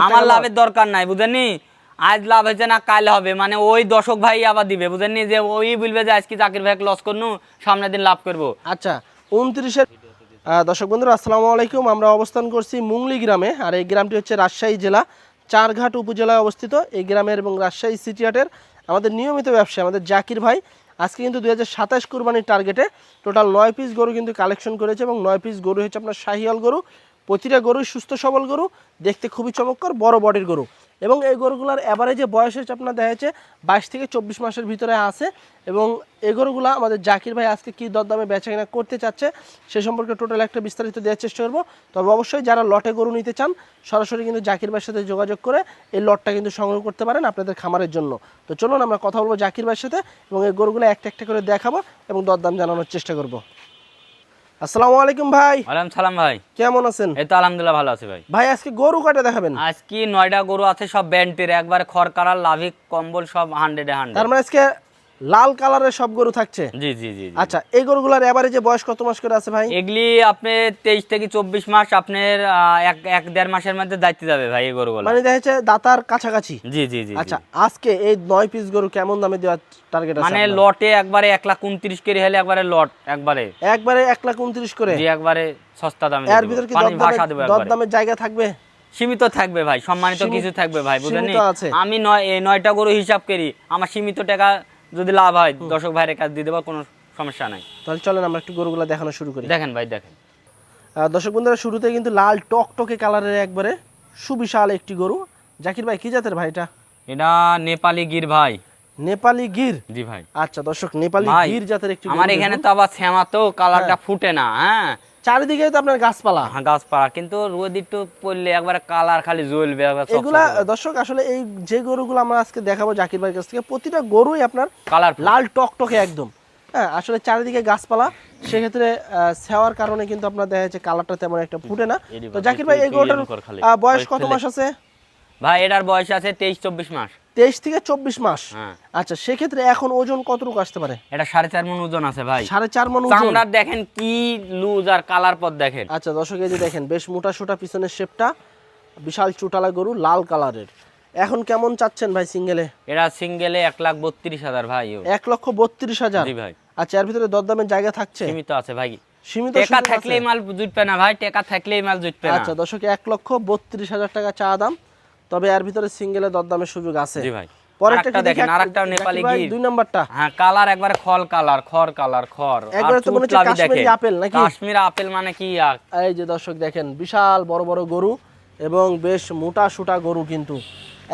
আমার লাভের দরকার নাই বুঝেননি, আজ লাভ হয়েছে না কাল হবে, মানে ওই দর্শক ভাই আবার দিবে বুঝেননি, যে ওই বলবে যে আজকে জাকির ভাই লস করনু সামনের দিন লাভ করবো। আচ্ছা 29-এর দর্শক বন্ধুরা আসসালামু আলাইকুম। আমরা অবস্থান করছি মুংলি গ্রামে, আর এই গ্রামটি হচ্ছে রাজশাহী জেলা চারঘাট উপজেলায় অবস্থিত। এই গ্রামের এবং রাজশাহী সিটি হাটের আমাদের নিয়মিত ব্যবসায়ী আমাদের জাকির ভাই আজকে কিন্তু 2027 কুরবানির টার্গেটে টোটাল 9 পিস গরু কিন্তু কালেকশন করেছে, এবং 9 পিস গরু হচ্ছে আপনার শাহিওয়াল গরু। প্রতিটা গরুই সুস্থ সবল গরু, দেখতে খুবই চমৎকার বড় বডির গরু, এবং এই গরুগুলোর অ্যাভারেজে বয়স হচ্ছে আপনার দেখা যাচ্ছে 22 থেকে 24 মাসের ভিতরে আছে। এবং এই গরুগুলো আমাদের জাকির ভাই আজকে কী দরদামে বেচাকেনা করতে চাচ্ছে সে সম্পর্কে টোটাল একটা বিস্তারিত দেওয়ার চেষ্টা করবো। তবে অবশ্যই যারা লটে গরু নিতে চান সরাসরি কিন্তু জাকির ভাইয়ের সাথে যোগাযোগ করে এই লটটা কিন্তু সংগ্রহ করতে পারেন আপনাদের খামারের জন্য। তো চলুন আমরা কথা বলবো জাকির ভাইয়ের সাথে, এবং এই গরুগুলো একটা একটা করে দেখাবো এবং দরদাম জানানোর চেষ্টা করব। আসসালামু আলাইকুম ভাই। ওয়ালাইকুম সালাম ভাই, কেমন আছেন? এই তো আলহামদুলিল্লাহ ভালো আছি ভাই। ভাই আজকে গরু কাটে দেখাবেন? আজকে 9টা গরু আছে, সব ব্যান্ডের, একবার খড় কালার লাভি কম্বল সব 100-এ 100। তার মানে আজকে লাল কালারের সব গরু থাকছে? জি জি জি। আচ্ছা এই গরুগুলোর এভারেজে বয়স কত মাস করে আছে ভাই? এগুলি আপনি 23 থেকে 24 মাস, আপনার 1-1.5 মাসের মধ্যে দাইতে যাবে ভাই এই গরুগুলো, মানে দেখা যাচ্ছে দাতার কাছাকাছি। জি জি জি। আচ্ছা আজকে এই 9 পিস গরু কেমন দামে দেওয়ার টার্গেট আছে? মানে লটে একবারে 1,29,00,000 করে হলে একবারে লট একবারে 1,29,000 করে? জি একবারে সস্তা দামে এর ভিতর কি দরদামের জায়গা থাকবে? সীমিত থাকবে ভাই, সম্মানিত কিছু থাকবে ভাই বুঝলেন। আমি 9টা গরু হিসাব করি, আমার সীমিত টাকা যদি লাভ হয় দর্শক ভাইয়ের কাছে দিয়ে দেবো, কোনো সমস্যা নাই। তাহলে চলেন আমরা একটু গরুগুলো দেখানো শুরু করি। দেখেন ভাই দেখেন। দর্শক বন্ধুরা শুরুতে কিন্তু লাল টকটকে কালারের একবারে সুবিশাল একটি গরু। জাকির ভাই কি জাতের ভাই এটা? এটা নেপালি গির ভাই। নেপালি গির? জি ভাই। আচ্ছা দর্শক নেপালি গির জাতের একটি গরু। আমার এখানে তো আবার শ্যামা, তো কালারটা ফুটে না। হ্যাঁ চারিদিকে তো আপনার গাছপালা। হ্যাঁ গাছপালা, কিন্তু রোদ একটু পড়লে একবারে কালার খালি জ্বলবে। এগুলা দর্শক আসলে এই যে গরুগুলো আমরা আজকে দেখাবো জাকির ভাইয়ের কাছ থেকে, প্রতিটা গরুই আপনার কালার লাল টকটকে একদম। হ্যাঁ আসলে চারিদিকে গাছপালা, সেক্ষেত্রে ছাওয়ার কারণে কিন্তু আপনার দেখা যাচ্ছে কালারটা তেমন একটা ফুটে না। তো জাকির ভাই এই গরুটার বয়স কত মাস আছে ভাই? এটার বয়স আছে 23-24 মাস। 23 থেকে 24 মাস। আচ্ছা সেক্ষেত্রে এখন ওজন কতটুকু আসতে পারে? এটা 4.5 মণ ওজন আছে ভাই। 4.5 মণ ওজন। চামড়া দেখেন কি লুজ, আর কালার পর দেখেন। আচ্ছা দর্শক এই যে দেখেন বেশ মোটা সোটা পিছনের শেপটা, বিশাল চুটালা গরু লাল কালারের। এখন কেমন চাচ্ছেন ভাই সিঙ্গেলে? এরা সিঙ্গেলে 1,32,000 ভাই। 1,32,000? জি ভাই। আচ্ছা এর ভিতরে দরদামের জায়গা থাকছে? সীমিত আছে ভাই। সীমিত টাকা থাকলেই মাল জুটবে না ভাই, টাকা থাকলেই মাল জুটবে না। আচ্ছা দর্শক 1,32,000 টাকা চা দাম, তবে এর ভিতরে সিঙ্গেলে দরদামের সুযোগ আছে। জি ভাই। পরেরটা দেখেন, আরেকটা নেপালি গির 2 নাম্বারটা। হ্যাঁ কালার একবারে খল কালার, খড় কালার, খড় একবারে তো মনে হচ্ছে কাশ্মীরি আপেল নাকি? কাশ্মীরি আপেল মানে কি? এই যে দর্শক দেখেন বিশাল বড় বড় গরু এবং বেশ মোটা সোটা গরু, কিন্তু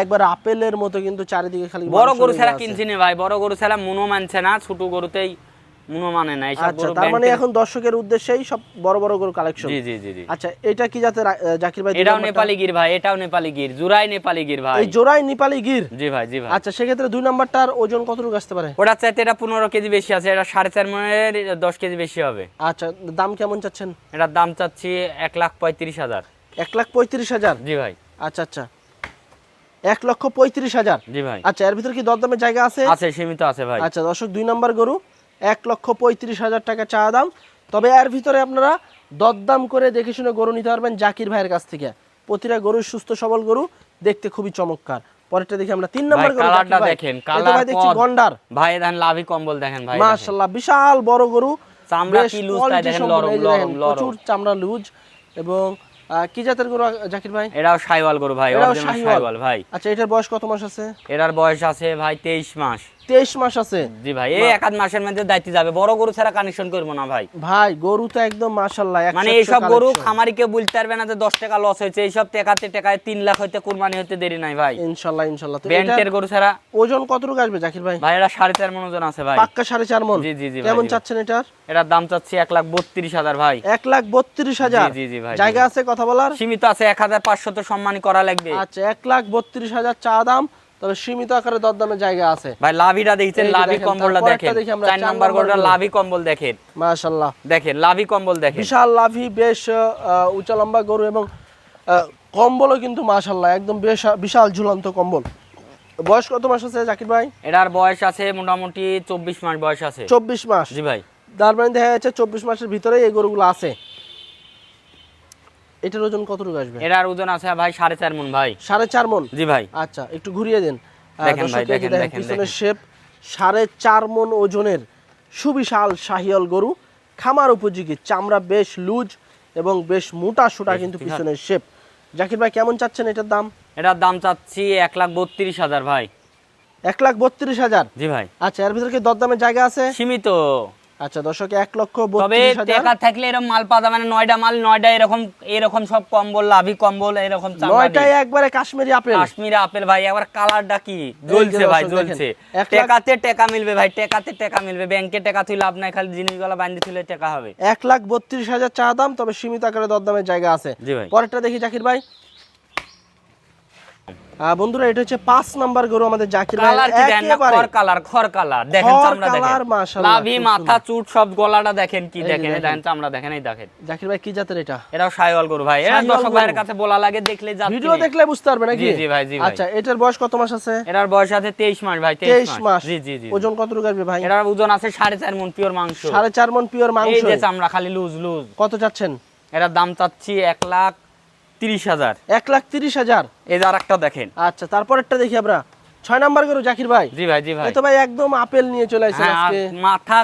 একবার আপেলের মতো, কিন্তু চারিদিকে খালি বড় গরু ছাড়া কিনছি না ভাই, বড় গরু ছাড়া মনো মানছে না, ছোট গরুতেই মনো মানে না এইসব গরু। তার মানে এখন দর্শকের উদ্দেশ্যেই সব বড় বড় গরু কালেকশন। জি জি জি। আচ্ছা এটা কি জাতের জাকির ভাই? এটাও নেপালি গির ভাই, এটাও নেপালি গির, জোড়াই নেপালি গির ভাই। এই জোড়াই নেপালি গির? জি ভাই জি ভাই। আচ্ছা সেক্ষেত্রে 2 নাম্বারটার ওজন কতটুকু আসতে পারে? ওটা চাইতে এটা 15 কেজি বেশি আছে, এটা 4.5 মণের 10 কেজি বেশি হবে। আচ্ছা দাম কেমন চাচ্ছেন? এটার দাম চাচ্ছি 1,35,000। 1,35,000? জি ভাই। আচ্ছা আচ্ছা 1,35,000? জি ভাই। আচ্ছা এর ভিতর কি দরদামের জায়গা আছে? আছে, সীমিত আছে ভাই। আচ্ছা দর্শক 2 নাম্বার গরু 1,35,000 টাকা চা দাম, তবে এর ভিতরে আপনারা দরদাম করে দেখে শুনে গরু নিতে পারবেন জাকির ভাইয়ের কাছ থেকে। প্রতিটা গরু সুস্থ সবল গরু, দেখতে খুবই চমৎকার। পরেরটা দেখি আমরা 3 নাম্বার গরু। কালারটা দেখেন, কালার ভাই দেখছি গন্ডার ভাই। দেখেন লাভি কম্বল দেখেন ভাই, মাশাআল্লাহ বিশাল বড় গরু, চামড়া কি লুজ তাই দেখেন, লরম লরম প্রচুর চামড়া লুজ। এবং কি জাতের গরু জাকির ভাই? এটাও শাহিওয়াল গরু ভাই, অরিজিনাল শাহিওয়াল ভাই। আচ্ছা এটার বয়স কত মাস আছে? এটার বয়স আছে ভাই 23 মাস। 23 মাস আছে? জি ভাই। এই 1 মাসের মধ্যে দাইতে যাবে, বড় গরু ছাড়া কানেকশন করব না ভাই। ভাই গরু তো একদম মাশাআল্লাহ। মানে এই সব গরু খামারিকে বলতে পারবে না যে 10 টাকা লস হয়েছে, এই সব টাকায় 3 লাখ হইতে কুরবানি হতে দেরি নাই ভাই, ইনশাআল্লাহ ইনশাআল্লাহ। তো ব্যান্ডের গরু ছাড়া। ওজন কতটুকু আসবে জাকির ভাই? ভাই এটা 4.5 মণ ওজন আছে ভাই। পাক্কা 4.5 মণ? জি জি জি। কেমন চাচ্ছেন এটার? এটার দাম চাচ্ছি 1,32,000 ভাই। 1,32,000? জি জি ভাই। জায়গা আছে কথা বলার? সীমিত আছে, 1,500 তো সম্মানী করা লাগবে। আচ্ছা 1,32,000 চা দাম, তবে সীমিত আকারে দরদামের জায়গা আছে ভাই। লাভিটা দেখছেন, লাভি কম্বলটা দেখেন, 4 নাম্বার গরুটা লাভি কম্বল দেখেন, মাশাআল্লাহ দেখেন লাভি কম্বল দেখেন, বিশাল লাভি, বেশ উঁচা লম্বা গরু, এবং কম্বলও কিন্তু মাশাআল্লাহ একদম বেশ বিশাল ঝুলন্ত কম্বল। বয়স কত মাস আছে জাকির ভাই? এটার বয়স আছে মোটামুটি 24 মাস বয়স আছে। 24 মাস? জি ভাই। তার মানে দেখা যাচ্ছে 24 মাসের ভিতরে এই গরুগুলো আছে। এটার ওজন কতটুকু আসবে? এটার ওজন আছে ভাই 4.5 মণ ভাই। 4.5 মণ? জি ভাই। আচ্ছা একটু ঘুরিয়ে দেন। দেখেন ভাই, দেখেন পিছনের শেপ 4.5 মণ ওজনের সুবিশাল শাহিওয়াল গরু, খামার উপযোগী, চামড়া বেশ লুজ এবং বেশ মোটা সোটা কিন্তু পিছনের শেপ। জাকির ভাই কেমন চাচ্ছেন এটার দাম? এটার দাম চাচ্ছি 1,32,000 ভাই। 1,32,000? জি ভাই। আচ্ছা এর ভিতরে কি দরদামের জায়গা আছে? সীমিত। আচ্ছা দর্শক, তবে 1,32,000। টাকা থাকলে এরকম মাল পাওয়া যাবে না। 9টা মাল 9টা এরকম সব কম্বল, লাভি কম্বল, এরকম চামড়া 9টাই একবারে কাশ্মীরি আপেল। কাশ্মীরি আপেল ভাই, একবার কালারটা কি জ্বলছে ভাই, জ্বলছে। টাকাতে টাকা মিলবে ভাই, টাকাতে টাকা মিলবে। ব্যাংকে টাকা তুই লাভ নাই, খালি জিনিসগুলো বাঁধতে তুলে টাকা হবে। 1,32,000 চা দাম, তবে সীমিত আকারে দরদামের জায়গা আছে। জি ভাই। পরেরটা দেখি জাকির ভাই। বন্ধুরা এটা হচ্ছে 5 নাম্বার গরু আমাদের জাকির ভাই। কালার কি দেন না, খর কালার দেখেন, চামড়া দেখেন, লাভি মাথা চুট সব, গলাটা দেখেন কি দেখেন, এই দেখেন চামড়া দেখেন, এই দেখেন। জাকির ভাই কি জাতের এটা? এটাও শাহিওয়াল গরু ভাই। এটা দর্শক ভাইয়ের কাছে বলা লাগে, দেখলে জাত, ভিডিও দেখলে বুঝতে পারবে নাকি? জি জি ভাই, জি ভাই। আচ্ছা এটার বয়স কত মাস আছে? এটার বয়স আছে 23 মাস ভাই। 23 মাস। জি জি জি। ওজন কতটুকু আসবে ভাই? এটার ওজন আছে 4.5 মণ পিওর মাংস। 4.5 মণ পিওর মাংস। এই যে চামড়া খালি লুজ লুজ। কত চাচ্ছেন? এটার দাম চাচ্ছি 1,30,000। 1,30,000? এই যে আরেকটা দেখেন। আচ্ছা তারপরেরটা দেখি আমরা। 6 নাম্বার গরু জাকির ভাই। জি ভাই, জি ভাই। এই তো ভাই একদম আপেল নিয়ে চলে আসছে আজকে। মাথা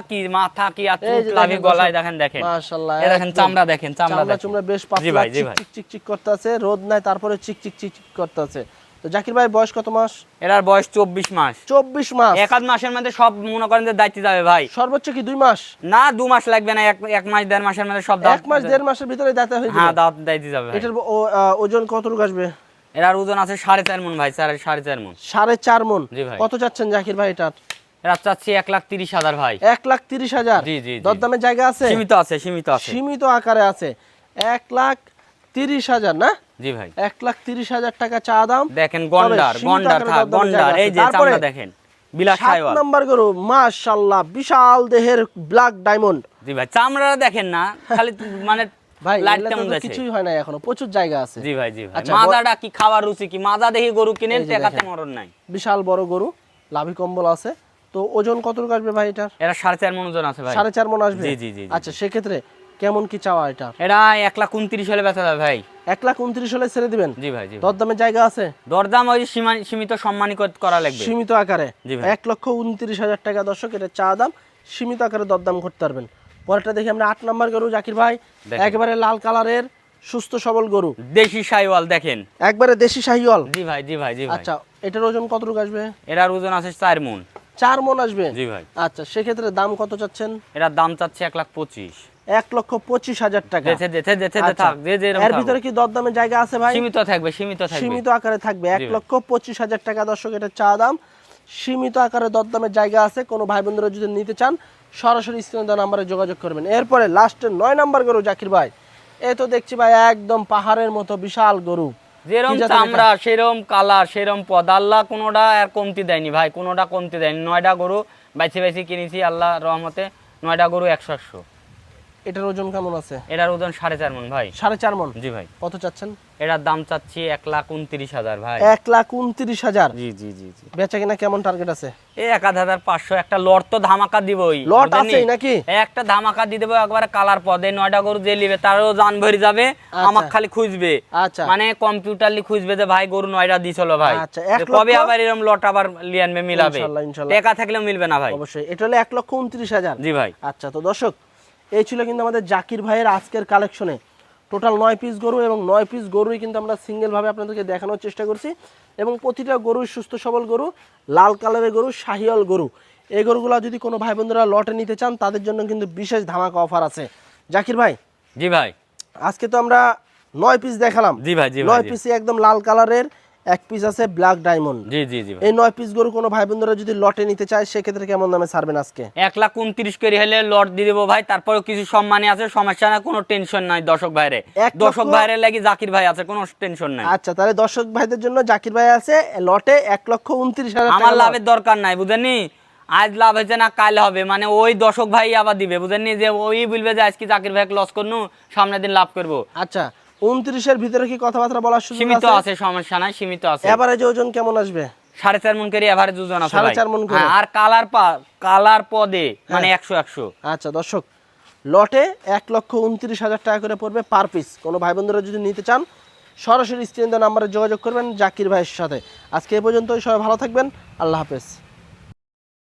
কি আর চুট লাভি গলায় দেখেন, দেখেন মাশাআল্লাহ। এই দেখেন চামড়া দেখেন, চামড়া চামড়া বেশ পাতলা, চিক চিক চিক করতেছে, রোদ নাই তারপরে চিক চিক চিক করতেছে। তো জাকির ভাই বয়স কত মাস? এটার বয়স 24 মাস। 24 মাস? এক আধ মাসের মধ্যে সব মনে করেন যে দায়িত্ব যাবে ভাই। সর্বোচ্চ কি 2 মাস? না 2 মাস লাগবে না, এক মাস 1.5 মাসের মধ্যে সব 1 মাস 1.5 মাসের ভিতরে দাঁতে হয়ে যাবে। হ্যাঁ দায়িত্ব যাবে ভাই। এটার ওজন কতটুকু আসবে? এটার ওজন আছে 4.5 মণ ভাই, 4.5 মণ। 4.5 মণ? জি ভাই। কত চাচ্ছেন জাকির ভাই এটার? এটা চাচ্ছি 1,30,000 ভাই। 1,30,000? জি জি। দরদামের জায়গা আছে? সীমিত আছে, সীমিত আছে। সীমিত আকারে আছে। 1,30,000 না? জি ভাই। 1,30,000 টাকা চা দাম। দেখেন গন্ডার এই যে চামড়া দেখেন, বিলাস শাহিওয়াল। 7 নাম্বার গরু মাশাআল্লাহ, বিশাল দেহের ব্ল্যাক ডায়মন্ড। জি ভাই, চামড়াটা দেখেন না, খালি মানে ভাই লাইট কেমন এগুলা তো কিছুই হয় না এখনো, প্রচুর জায়গা আছে। জি ভাই, জি ভাই। আচ্ছা, মাজাটা কি খাবার রুচি কি, মাজা দেখি গরু কিনেন, টাকাতে মরণ নাই। বিশাল বড় গরু, লাভি কম্বল আছে। তো ওজন কতটুকু আসবে ভাই এটার? এটা 4.5 মণ ওজন আছে ভাই। 4.5 মণ আসবে? জি জি জি। আচ্ছা সেক্ষেত্রে কেমন কি চাওয়া এটা? এটা 1,29,000 হলে বেচা যাবে ভাই। 1,29,000 হলে ছেড়ে দিবেন? জি ভাই, জি। দরদামের জায়গা আছে? দরদাম ওই সীমিত সম্মানী করা লাগবে, সীমিত আকারে। জি ভাই। 1,29,000 টাকা দর্শক, এটা চা দাম, সীমিত আকারে দরদাম করতে পারবেন। পরেরটা দেখি আমরা 8 নাম্বার গরু জাকির ভাই। একেবারে লাল কালারের সুস্থ সবল গরু, দেশি শাহিওয়াল দেখেন, একবারে দেশি শাহিওয়াল। জি ভাই, জি ভাই, জি ভাই। আচ্ছা এটার ওজন কতটুকু আসবে? এটার ওজন আছে 4 মণ। 4 মণ আসবে? জি ভাই। আচ্ছা সেক্ষেত্রে দাম কত চাচ্ছেন? এটার দাম চাচ্ছে 1,25,000। 1,25,000 টাকা। এর ভিতরে কি দরদামের জায়গা আছে ভাই? সীমিত থাকবে, সীমিত থাকবে, সীমিত আকারে থাকবে। 1,25,000 টাকা দর্শক, এটা চা দাম, সীমিত আকারে দরদামের জায়গা আছে। কোনো ভাই বন্ধুরা যদি নিতে চান সরাসরি স্ক্রিনে দেওয়া নম্বরে যোগাযোগ করবেন। এরপরে লাস্টের 9 নাম্বার গরু জাকির ভাই। এই তো দেখছি ভাই একদম পাহাড়ের মতো বিশাল গরু, যেরকম চামড়া সেরকম কালার সেরকম পদ, আল্লাহ কোনোটা আর কমতি দেয়নি ভাই, কোনোটা কমতি দেয়নি। 9টা গরু বাইছে বাইছে কিনেছি আল্লাহ রহমতে, 9টা গরু 100। এটার ওজন কেমন আছে? এটার ওজন 4.5 মণ ভাই। 4.5 মণ? জি ভাই। কত চাচ্ছেন? এটার দাম চাচ্ছি 1,29,000 ভাই। 1,29,000? জি জি জি জি। বেচা কিনা কেমন টার্গেট আছে? এই 1,500 একটা লট তো ধামাকা দিবই। লট আছেই নাকি? একটা ধামাকা দিয়ে দেবো একবারে কালার পদে। 9টা গরু যে নিবে তারও জান ভরে যাবে, আমাকে খালি খুঁজবে। আচ্ছা মানে কম্পিউটারলি খুঁজবে যে ভাই গরু 9টা দিছিল ভাই। আচ্ছা, কবে আবার এরকম লট আবার লিয়ানবে মিলাবে, ইনশাআল্লাহ। টাকা থাকলেও মিলবে না ভাই। অবশ্যই এটা হলো 1,29,000। জি ভাই। আচ্ছা তো দর্শক এই ছিল কিন্তু আমাদের জাকির ভাইয়ের আজকের কালেকশনে টোটাল 9 পিস গরু, এবং 9 পিস গরুই কিন্তু আমরা সিঙ্গেল ভাবে আপনাদেরকে দেখানোর চেষ্টা করছি। এবং প্রতিটা গরু সুস্থ সবল গরু, লাল কালারের গরু, শাহিওয়াল গরু। এই গরুগুলো যদি কোনো ভাই বন্ধুরা লটে নিতে চান তাদের জন্য কিন্তু বিশেষ ধামাকা অফার আছে। জাকির ভাই, জি ভাই, আজকে তো আমরা 9 পিস দেখালাম। জি ভাই, জি ভাই। 9 পিসই একদম লাল কালারের, 1 পিস আছে ব্ল্যাক ডায়মন্ড। জি জি জি ভাই। এই 9 পিস গরু কোনো ভাই বন্ধুরা যদি লটে নিতে চায় সেক্ষেত্রে কেমন দামে ছাড়বেন আজকে? 1,29,000 করে হলে লট দিয়ে দেবো ভাই। তারপরেও কিছু সম্মানী আছে, সমস্যা না, কোনো টেনশন নাই। দর্শক ভাইরে, দর্শক ভাইরে লাগি জাকির ভাই আছে, কোনো টেনশন নাই। আচ্ছা তাহলে দর্শক ভাইদের জন্য জাকির ভাই আছে লটে 1,29,000 টাকা। আমার লাভের দরকার নাই বুঝেননি, আজ লাভ হয়েছে না কাল হবে, মানে ওই দর্শক ভাই আবার দিবে বুঝেননি, যে ওই বলবে যে আজকে জাকির ভাই লস করনু, সামনের দিন লাভ করবো। আচ্ছা 29-এর ভিতরে কি কথাবার্তা বলার সুযোগ আছে? সীমিত আছে, সমস্যা নাই, সীমিত আছে। এভারেজ ওজন কেমন আসবে? 4.5 মণ করে এভারেজ ওজন আছে ভাই। 4.5 মণ করে? আর কালার পদে মানে 100। আচ্ছা দর্শক লটে 1,29,000 টাকা করে পড়বে পার পিস। কোনো ভাই বোনেরা যদি নিতে চান সরাসরি স্ক্রিনে দেওয়া নাম্বারে যোগাযোগ করবেন জাকির ভাইয়ের সাথে। আজকে এই পর্যন্তই, সবাই ভালো থাকবেন, আল্লাহ হাফেজ।